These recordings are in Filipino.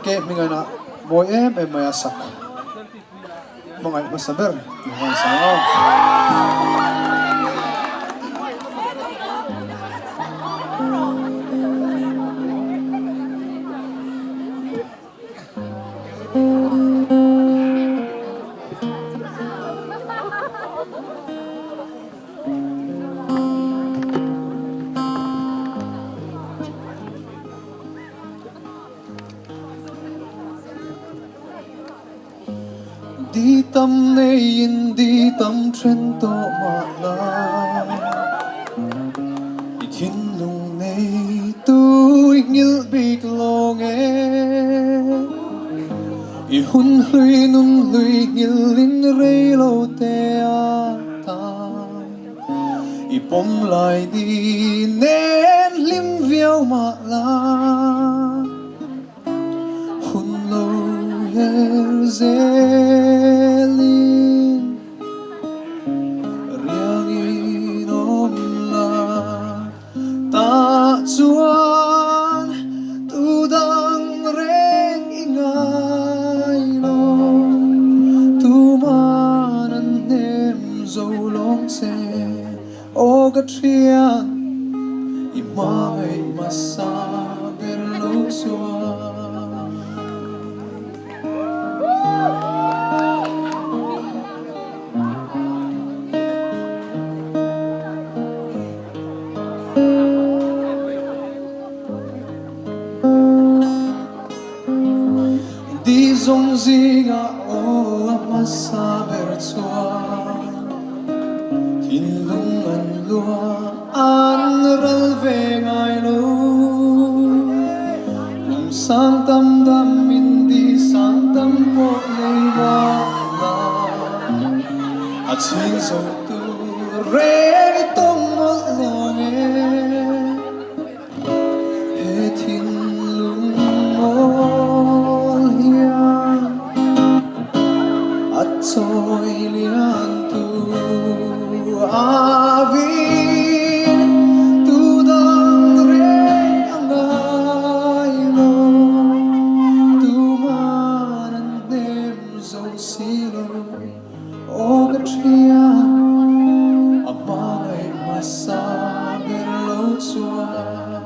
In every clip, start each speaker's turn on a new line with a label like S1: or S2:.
S1: K.Hminga na boy may asak. Hmangaih masaber. Yuhan sao. Đi tâm nay in đi tâm trên tổ mà la thiên lùng này tôi nhớ bị lo nghe hun hlui nung hlui nhớ linh rây lâu te ta bom lại đi nên lim viau mà la hun lâu her zelin riang in om la ta chuan tu dang reng ingai lo tu man an nem zo long se o hrethiam Hmangaih Hmasa berlo chuan đi dòng zinga o Hmasa ber chuan thiên lung an lua an ral ve ngai lo sang tâm đam min đi sang tâm po nei wa la a chin zo tu re tong mo lo nge he thiên lung mol hian a choi lian tu avin tu dang reng angai lo tu man an nem zo silo o hrethiam Hmangaih Hmasa berlo chuan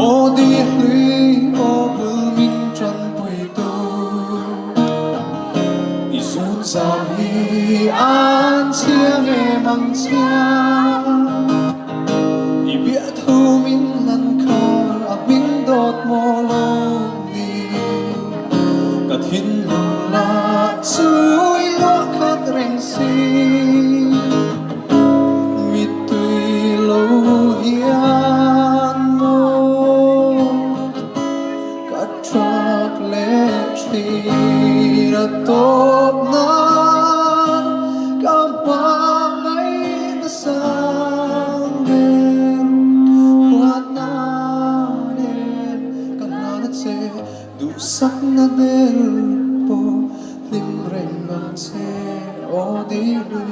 S1: o đi hlui o bul min tran pui tu i zun zam hi an chiang mang chiang i bia thu min lan khar a min dot mo lo ni ka thin lung la chui lo khat reng si mi tui lo hian mo ka trak le thi ra top nan ka Hmangaih na sang den wat na den ka na che du sak na del po lim reng ang che o di lui